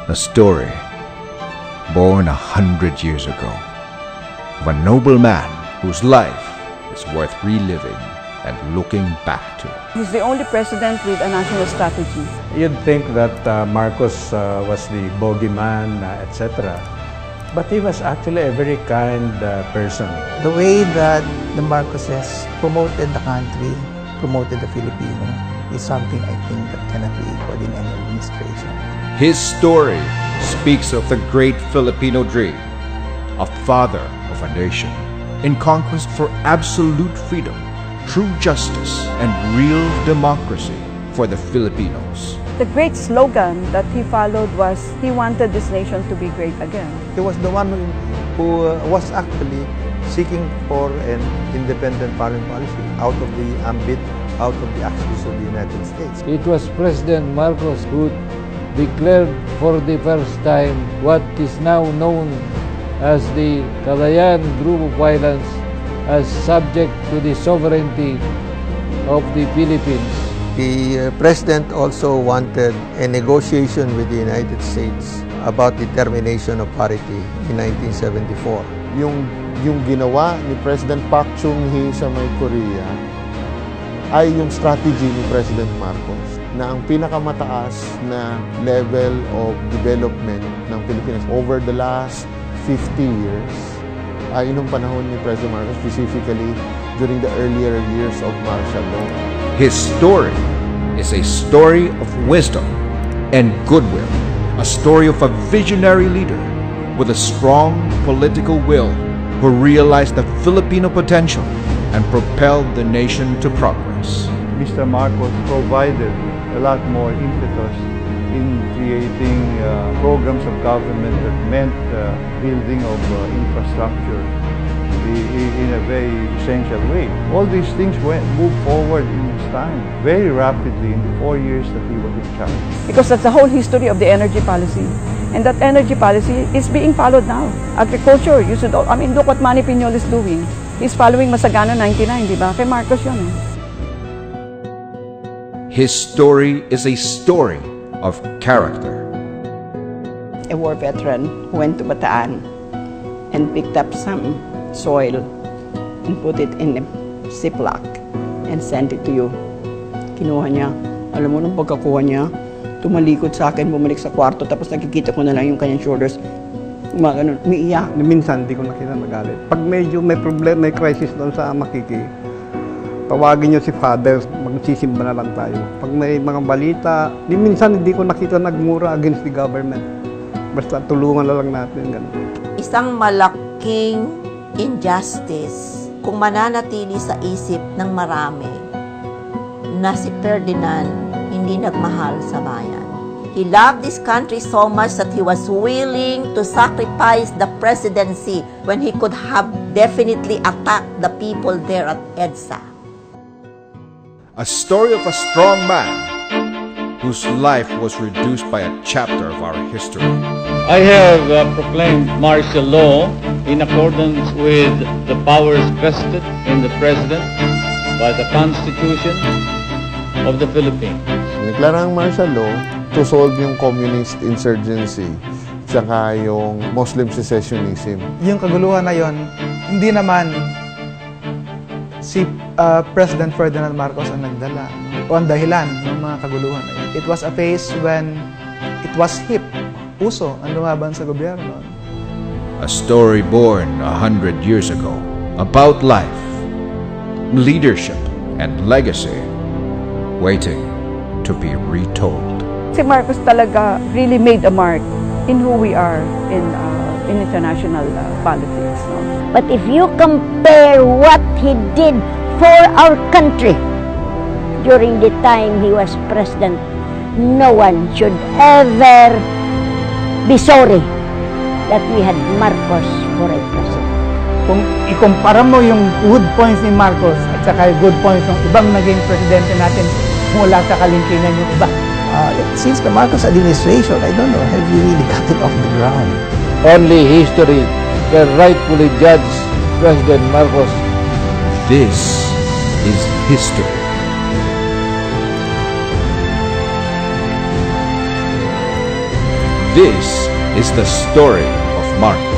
A story born 100 years ago of a noble man whose life is worth reliving and looking back to. He's the only president with a national strategy. You'd think that Marcos was the bogeyman, etc. But he was actually a very kind person. The way that the Marcoses promoted the country, promoted the Filipino, is something I think that cannot be equaled in any administration. His story speaks of the great Filipino dream, a father of a nation in conquest for absolute freedom, true justice, and real democracy for the Filipinos. The great slogan that he followed was, he wanted this nation to be great again. He was the one who was actually seeking for an independent foreign policy out of the ambit, out of the axis of the United States. It was President Marcos who declared for the first time what is now known as the Calayan Group of Islands as subject to the sovereignty of the Philippines. The President also wanted a negotiation with the United States about the termination of parity in 1974. Yung ginawa ni President Park Chung-hee sa may Korea ay yung strategy ni President Marcos na ang pinakamataas na level of development ng Pilipinas over the last 50 years ay nung panahon ni President Marcos, specifically during the earlier years of martial law. His story is a story of wisdom and goodwill, a story of a visionary leader with a strong political will who realized the Filipino potential and propelled the nation to progress. Mr. Marcos provided a lot more impetus in creating programs of government that meant building of infrastructure in a very essential way. All these things moved forward in his time very rapidly in the 4 years that he was in charge. Because that's the whole history of the energy policy. And that energy policy is being followed now. Agriculture, you should, I mean, look what Manny Piñol is doing. He's following Masagana 99, di ba? Kay Marcos yun eh. His story is a story of character. A war veteran who went to Bataan and picked up some soil and put it in a ziplock and sent it to you. Kinuha niya. Alam mo, nung pagkakuha niya, tumalikod sa akin, bumalik sa kwarto, tapos nakikita ko na lang yung kanyang shoulders. Umiiyak. Minsan, di ko nakita magalit. Pag medyo may problem, may crisis doon sa Makiki, tawagin niyo si Father, magsisimba na lang tayo. Pag may mga balita, minsan hindi ko nakita nagmura against the government. Basta tulungan na lang natin. Ganun. Isang malaking injustice kung mananatili sa isip ng marami na si Ferdinand hindi nagmahal sa bayan. He loved this country so much that he was willing to sacrifice the presidency when he could have definitely attacked the people there at EDSA. A story of a strong man whose life was reduced by a chapter of our history. I have proclaimed martial law in accordance with the powers vested in the President by the Constitution of the Philippines. Deklarang martial law to solve yung communist insurgency tsaka yung Muslim secessionism. Yung kaguluhan na yon, hindi naman si President Ferdinand Marcos ang nagdala o ang dahilan ng mga kaguluhan na yun. It was a phase when it was hip, uso ang lumaban sa gobyerno. A story born 100 years ago about life, leadership, and legacy, waiting to be retold. Si Marcos talaga really made a mark in who we are in international politics. No? But if you compare what he did for our country during the time he was president, no one should ever be sorry that we had Marcos for a president. Kung ikumpara mo yung good points ni Marcos at saka yung good points ng ibang naging presidente natin mula sa kalingkingan yung iba. Since the Marcos administration, I don't know, have you really gotten off the ground? Only history can rightfully judge President Marcos. This is history. This is the story of Marcos.